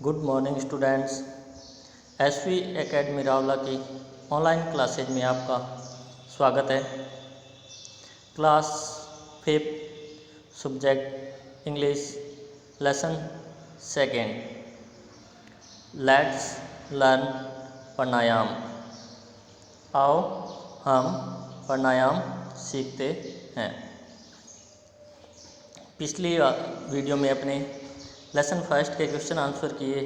Good morning students. SV academy Rawla की online classes में आपका स्वागत है। Class 5 subject English lesson 2 let's learn pranayama. आओ हम प्राणायाम सीखते हैं। पिछली वीडियो में अपने लेसन 1 के क्वेश्चन आंसर किए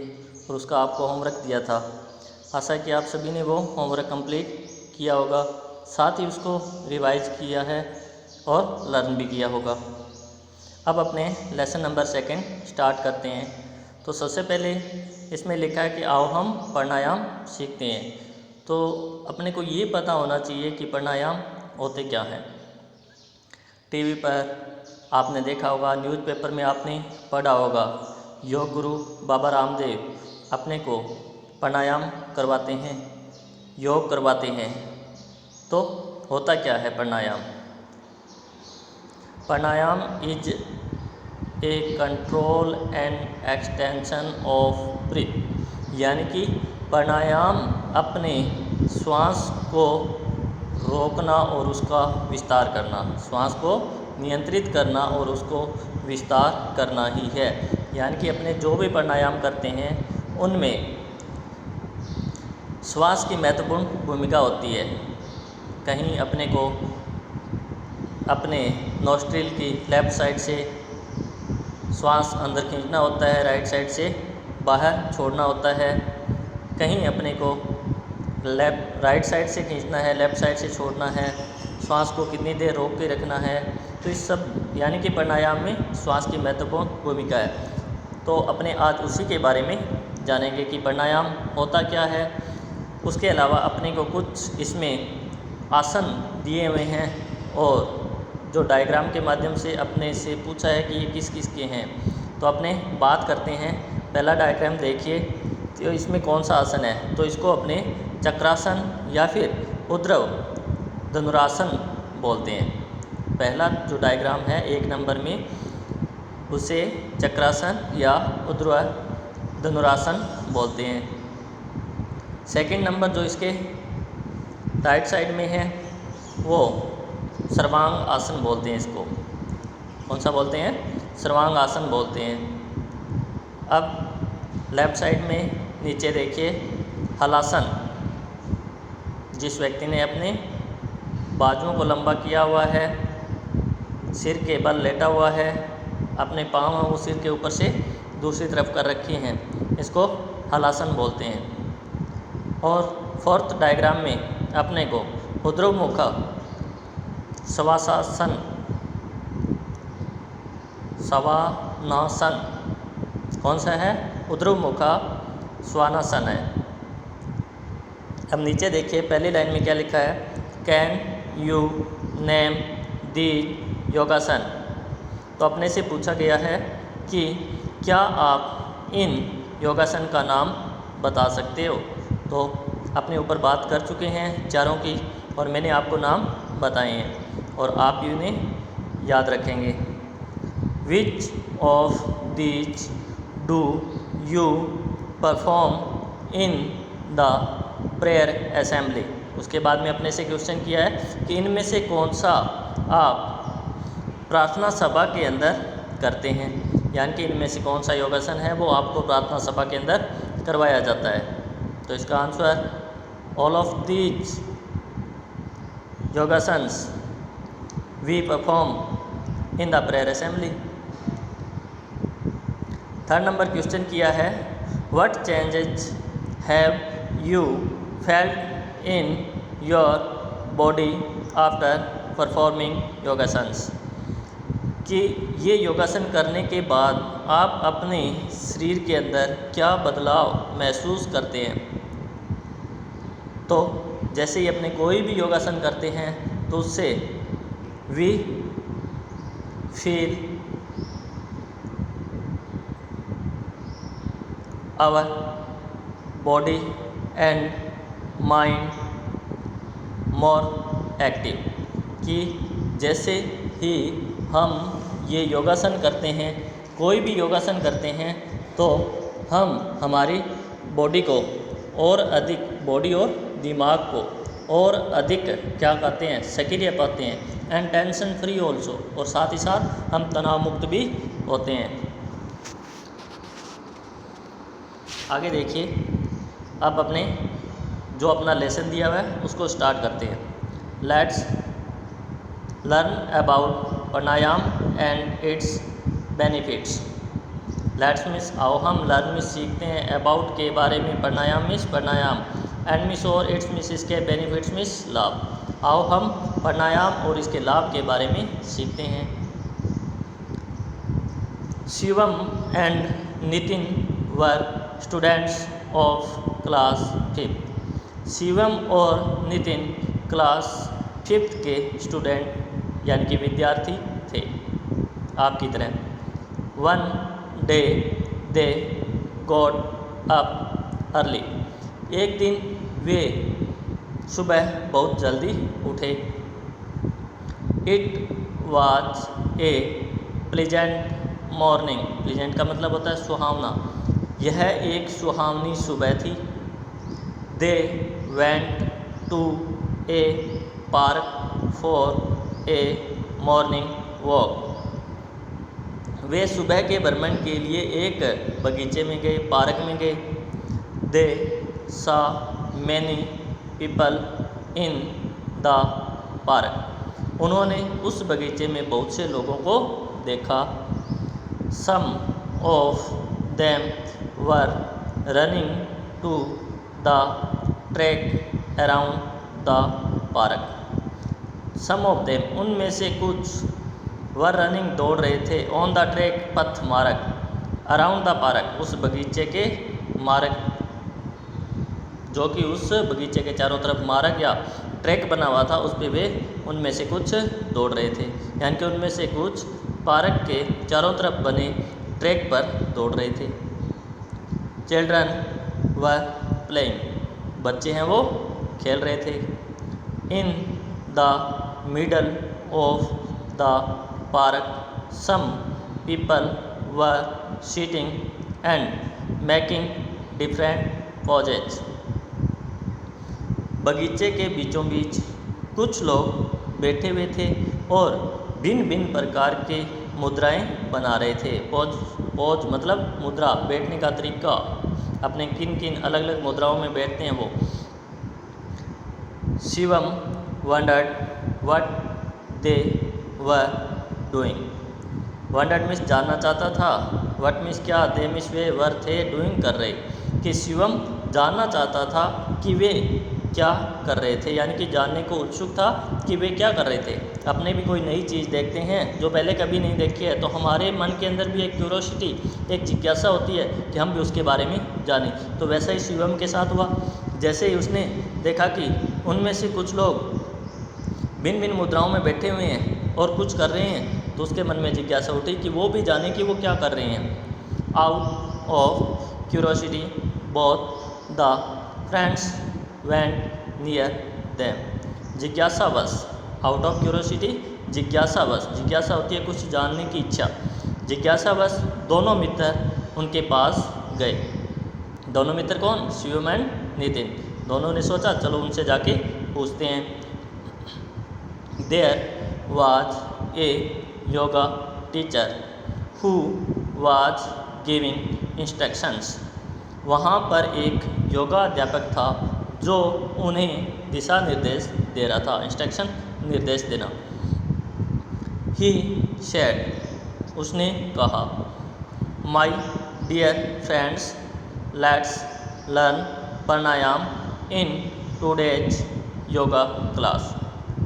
और उसका आपको होमवर्क दिया था। आशा है कि आप सभी ने वो होमवर्क कंप्लीट किया होगा, साथ ही उसको रिवाइज किया है और लर्न भी किया होगा। अब अपने लेसन नंबर 2 स्टार्ट करते हैं। तो सबसे पहले इसमें लिखा है कि आओ हम प्राणायाम सीखते हैं। तो अपने को ये पता होना चाहिए कि प्राणायाम होते क्या हैं। टीवी पर आपने देखा होगा, न्यूज़पेपर में आपने पढ़ा होगा, योग गुरु बाबा रामदेव अपने को प्राणायाम करवाते हैं, योग करवाते हैं। तो होता क्या है प्राणायाम? Pranayama is a control and extension of breath, यानी कि प्राणायाम अपने श्वास को रोकना और उसका विस्तार करना, श्वास को नियंत्रित करना और उसको विस्तार करना ही है। यानी कि अपने जो भी प्राणायाम करते हैं उनमें श्वास की महत्वपूर्ण भूमिका होती है। कहीं अपने को अपने नोस्ट्रिल की लेफ़्ट साइड से श्वास अंदर खींचना होता है, राइट साइड से बाहर छोड़ना होता है। कहीं अपने को राइट साइड से खींचना है, लेफ़्ट साइड से छोड़ना है। श्वास को कितनी देर रोक के रखना है। तो इस सब यानी कि प्राणायाम में श्वास की महत्वपूर्ण भूमिका है। तो अपने आज उसी के बारे में जानेंगे कि प्राणायाम होता क्या है। उसके अलावा अपने को कुछ इसमें आसन दिए हुए हैं और जो डायग्राम के माध्यम से अपने से पूछा है कि ये किस किस के हैं। तो अपने बात करते हैं। पहला डायग्राम देखिए, तो इसमें कौन सा आसन है। तो इसको अपने चक्रासन या फिर ऊर्ध्व धनुरासन बोलते हैं। पहला जो डायग्राम है 1 नंबर में, उसे चक्रासन या ऊर्ध्व धनुरासन बोलते हैं। सेकंड नंबर जो इसके राइट साइड में है वो सर्वांग आसन बोलते हैं। इसको कौन सा बोलते हैं? सर्वांग आसन बोलते हैं। अब लेफ़्ट साइड में नीचे देखिए हलासन। जिस व्यक्ति ने अपने बाजुओं को लंबा किया हुआ है, सिर के बल लेटा हुआ है, अपने पाँव वो सिर के ऊपर से दूसरी तरफ कर रखी हैं, इसको हलासन बोलते हैं। और 4th डायग्राम में अपने को ऊर्ध्वमुख शवासन, श्वानासन, कौन सा है? ऊर्ध्वमुख श्वानासन है। अब नीचे देखिए पहली लाइन में क्या लिखा है, कैन यू नेम दी योगासन। तो अपने से पूछा गया है कि क्या आप इन योगासन का नाम बता सकते हो। तो अपने ऊपर बात कर चुके हैं चारों की और मैंने आपको नाम बताए हैं और आप भी उन्हें याद रखेंगे। Which of these do you perform in the prayer assembly. उसके बाद में अपने से क्वेश्चन किया है कि इनमें से कौन सा आप प्रार्थना सभा के अंदर करते हैं। यानी कि इनमें से कौन सा योगासन है वो आपको प्रार्थना सभा के अंदर करवाया जाता है। तो इसका answer all of these yogasanas we perform in the prayer assembly. 3rd number question किया है, what changes have you felt in your body after performing yogasanas. कि ये योगासन करने के बाद आप अपने शरीर के अंदर क्या बदलाव महसूस करते हैं। तो जैसे ही अपने कोई भी योगासन करते हैं तो उससे we feel our body and mind more active. कि जैसे ही हम ये योगासन करते हैं, कोई भी योगासन करते हैं, तो हम हमारी बॉडी को और अधिक, बॉडी और दिमाग को और अधिक क्या कहते हैं, सक्रिय पाते हैं। एंड टेंशन फ्री ऑल्सो, और साथ ही साथ हम तनाव मुक्त भी होते हैं। आगे देखिए, अब अपने जो अपना लेसन दिया हुआ है उसको स्टार्ट करते हैं। Let's learn about pranayama and it's benefits. Let's means आओ हम, लर्न मीन्स सीखते हैं, अबाउट के बारे में, प्राणायाम मीन्स प्राणायाम, एंड मीन्स और, इट्स मीन्स इसके, बेनिफिट्स मीन्स लाभ। आओ हम प्राणायाम और इसके लाभ के बारे में सीखते हैं। Shivam and Nitin were students of class 5th। Shivam और नितिन क्लास 5th के स्टूडेंट यानी कि विद्यार्थी थे, आपकी तरह। One day they got up early. एक दिन वे सुबह बहुत जल्दी उठे। It was a pleasant morning. Pleasant का मतलब होता है सुहावना। यह एक सुहावनी सुबह थी। They went to a park for a morning walk. वे सुबह के भ्रमण के लिए एक बगीचे में गए, पार्क में गए। They saw many people in the park. उन्होंने उस बगीचे में बहुत से लोगों को देखा। Some of them were running to the track around the park. Some of them, उनमें से कुछ, वर रनिंग, दौड़ रहे थे, ऑन द ट्रैक, पथ मार्ग, अराउंड द पार्क, उस बगीचे के मार्ग, जो कि उस बगीचे के चारों तरफ मार्ग या ट्रैक बना हुआ था, उस पे वे उनमें से कुछ दौड़ रहे थे। यानी कि उनमें से कुछ पार्क के चारों तरफ बने ट्रैक पर दौड़ रहे थे। चिल्ड्रन वर प्लेइंग, बच्चे हैं वो खेल रहे थे। In the middle of the park some people were sitting and making different poses. बगीचे के बीचों बीच कुछ लोग बैठे हुए थे और भिन्न भिन्न प्रकार के मुद्राएं बना रहे थे। पोज मतलब मुद्रा, बैठने का तरीका, अपने किन किन अलग अलग मुद्राओं में बैठते हैं वो। Shivam wondered what they were doing. Wondered means जानना चाहता था, व्हाट मीन्स क्या, दे मीन्स वे, वर थे, डूइंग कर रहे। कि शिवम जानना चाहता था कि वे क्या कर रहे थे, यानी कि जानने को उत्सुक था कि वे क्या कर रहे थे। अपने भी कोई नई चीज़ देखते हैं जो पहले कभी नहीं देखी है, तो हमारे मन के अंदर भी एक क्यूरोसिटी, एक जिज्ञासा होती है कि हम भी उसके बारे में जानें। तो वैसा ही शिवम के साथ हुआ। जैसे ही उसने देखा कि उनमें से कुछ लोग भिन्न भिन्न मुद्राओं में बैठे हुए हैं और कुछ कर रहे हैं, तो उसके मन में जिज्ञासा उठी कि वो भी जाने कि वो क्या कर रहे हैं। Out of curiosity both the friends went near them. जिज्ञासावश, आउट ऑफ क्यूरोसिटी, जिज्ञासावश, जिज्ञासा होती है कुछ जानने की इच्छा। जिज्ञासावश दोनों मित्र उनके पास गए। दोनों मित्र कौन, शिवम एंड नितिन। दोनों ने सोचा चलो उनसे जाके पूछते हैं। There was a yoga teacher who was giving instructions. वहाँ पर एक योगा अध्यापक था जो उन्हें दिशा निर्देश दे रहा था, इंस्ट्रक्शन, निर्देश देना। ही सेड, उसने कहा, my dear friends let's learn pranayama in today's yoga class.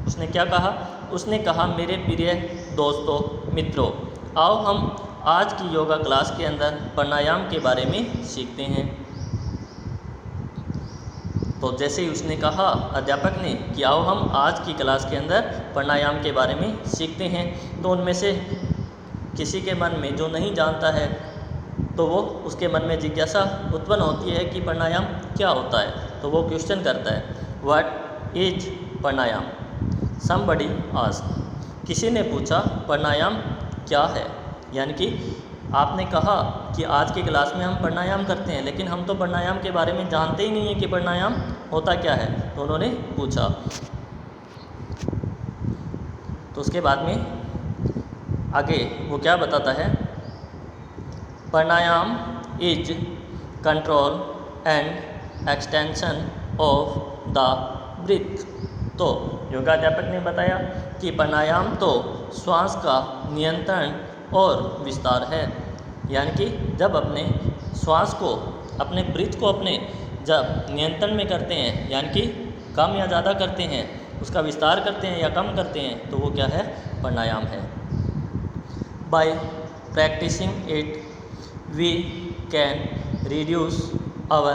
उसने क्या कहा, उसने कहा मेरे प्रिय दोस्तों, मित्रों, आओ हम आज की योगा क्लास के अंदर प्राणायाम के बारे में सीखते हैं। तो जैसे ही उसने कहा अध्यापक ने कि आओ हम आज की क्लास के अंदर प्राणायाम के बारे में सीखते हैं, तो उनमें से किसी के मन में जो नहीं जानता है तो वो उसके मन में जिज्ञासा उत्पन्न होती है कि प्राणायाम क्या होता है। तो वो क्वेश्चन करता है, what is pranayama. Somebody asked, किसी ने पूछा प्राणायाम क्या है, यानी कि आपने कहा कि आज की क्लास में हम प्राणायाम करते हैं, लेकिन हम तो प्राणायाम के बारे में जानते ही नहीं है कि प्राणायाम होता क्या है। तो उन्होंने पूछा, तो उसके बाद में आगे वो क्या बताता है, pranayama is control and extension of the breath. तो योगाध्यापक ने बताया कि प्राणायाम तो श्वास का नियंत्रण और विस्तार है, यानी कि जब अपने श्वास को, अपने ब्रीथ को अपने जब नियंत्रण में करते हैं, यानी कि कम या ज़्यादा करते हैं, उसका विस्तार करते हैं या कम करते हैं, तो वो क्या है, प्राणायाम है। By practising it we can reduce our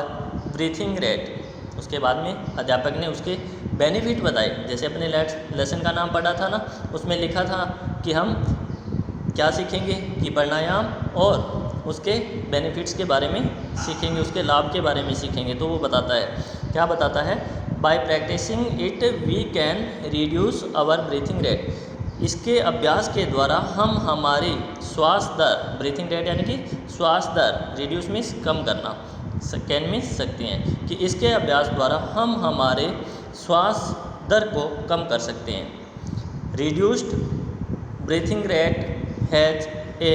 breathing rate. उसके बाद में अध्यापक ने उसके बेनिफिट बताए। जैसे अपने लेसन का नाम पढ़ा था ना, उसमें लिखा था कि हम क्या सीखेंगे कि प्राणायाम और उसके बेनिफिट्स के बारे में सीखेंगे, उसके लाभ के बारे में सीखेंगे। तो वो बताता है, क्या बताता है, by practising it we can reduce our breathing rate. इसके अभ्यास के द्वारा हम हमारी श्वास दर, ब्रीथिंग रेट यानी कि श्वास दर, रिड्यूस मीन्स कम करना, कैन मीन्स सकते हैं, कि इसके अभ्यास द्वारा हम हमारे श्वास दर को कम कर सकते हैं। Reduced breathing rate has a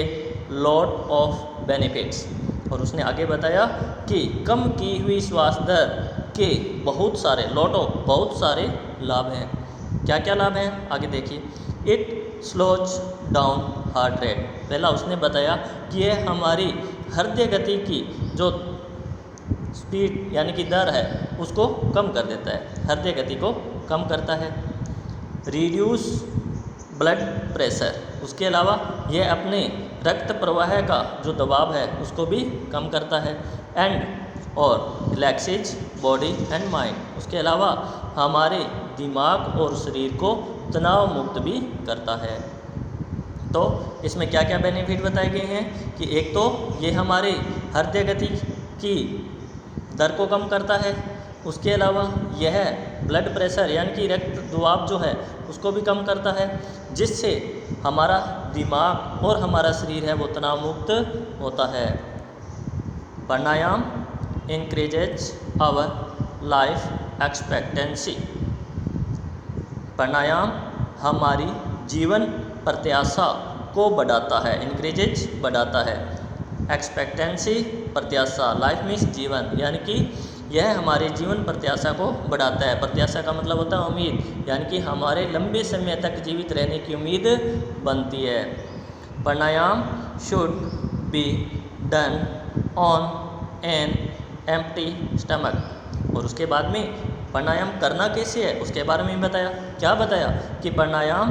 lot of benefits. और उसने आगे बताया कि कम की हुई श्वास दर के बहुत सारे, लॉट ऑफ, बहुत सारे लाभ हैं। क्या क्या लाभ हैं, आगे देखिए। It slows down heart rate. पहला उसने बताया कि यह हमारी हृदय गति की जो स्पीड यानी कि दर है उसको कम कर देता है, हृदय गति को कम करता है। रिड्यूस ब्लड प्रेशर, उसके अलावा यह अपने रक्त प्रवाह का जो दबाव है उसको भी कम करता है। एंड और रिलैक्सेज बॉडी एंड माइंड, उसके अलावा हमारे दिमाग और शरीर को तनाव मुक्त भी करता है। तो इसमें क्या क्या बेनिफिट बताए गए हैं कि एक तो ये हमारे हृदय गति की दर को कम करता है, उसके अलावा यह ब्लड प्रेशर यानी कि रक्त दबाव जो है उसको भी कम करता है, जिससे हमारा दिमाग और हमारा शरीर है वो तनाव मुक्त होता है। प्राणायाम इंक्रीजेज आवर लाइफ एक्सपेक्टेंसी। प्राणायाम हमारी जीवन प्रत्याशा को बढ़ाता है, इंक्रीजेज बढ़ाता है, एक्सपेक्टेंसी प्रत्याशा, लाइफ मीन्स जीवन, यानी कि यह हमारे जीवन प्रत्याशा को बढ़ाता है। प्रत्याशा का मतलब होता है उम्मीद, यानी कि हमारे लंबे समय तक जीवित रहने की उम्मीद बनती है। Pranayama should be done on an empty stomach. और उसके बाद में प्राणायाम करना कैसे है उसके बारे में बताया। क्या बताया कि प्राणायाम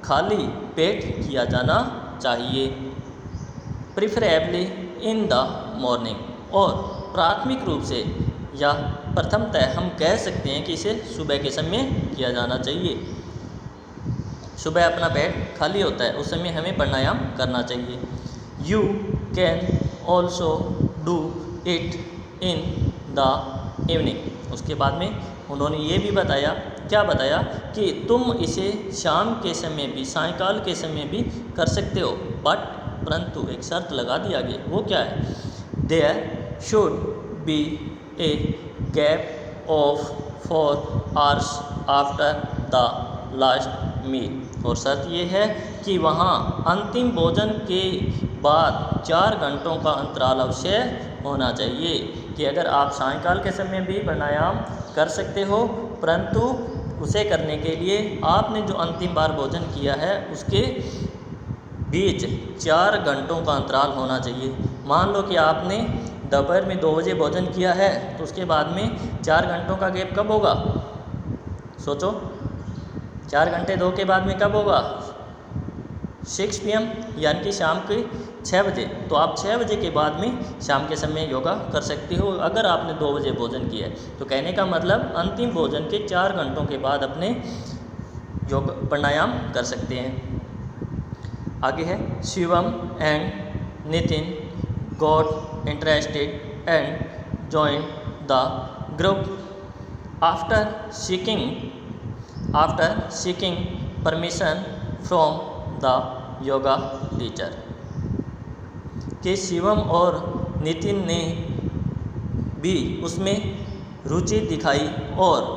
खाली पेट किया जाना चाहिए, प्रिफरेबली इन द मॉर्निंग, और प्राथमिक रूप से या प्रथमतः हम कह सकते हैं कि इसे सुबह के समय किया जाना चाहिए। सुबह अपना पेट खाली होता है, उस समय हमें प्राणायाम करना चाहिए। You can also do it in the evening. उसके बाद में उन्होंने ये भी बताया, क्या बताया कि तुम इसे शाम के समय भी, सायंकाल के समय भी कर सकते हो, बट परंतु एक शर्त लगा दी आगे, वो क्या है, there should be a gap of 4 hours after the last meal. और शर्त ये है कि वहाँ अंतिम भोजन के बाद 4 घंटों का अंतराल अवश्य होना चाहिए। कि अगर आप सायंकाल के समय भी प्राणायाम कर सकते हो, परंतु उसे करने के लिए आपने जो अंतिम बार भोजन किया है उसके बीच 4 घंटों का अंतराल होना चाहिए। मान लो कि आपने दोपहर में 2 बजे भोजन किया है, तो उसके बाद में 4 घंटों का गैप कब होगा, सोचो, 4 घंटे 2 के बाद में कब होगा, 6 PM यानी कि शाम के 6 बजे। तो आप 6 बजे के बाद में शाम के समय योगा कर सकते हो अगर आपने 2 बजे भोजन किया है। तो कहने का मतलब अंतिम भोजन के 4 घंटों के बाद अपने योग प्राणायाम कर सकते हैं। आगे है, Shivam and Nitin got interested and join the group after seeking permission from the yoga teacher. कि शिवम और नितिन ने भी उसमें रुचि दिखाई और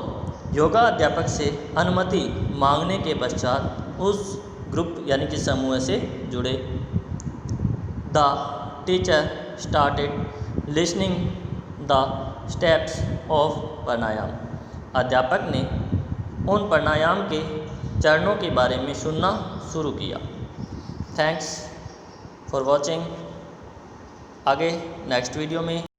योगा अध्यापक से अनुमति मांगने के पश्चात उस ग्रुप यानी कि समूह से जुड़े। The teacher started listening the steps of pranayama. अध्यापक ने उन प्राणायाम के चरणों के बारे में सुनना शुरू किया। Thanks for watching. आगे नेक्स्ट वीडियो में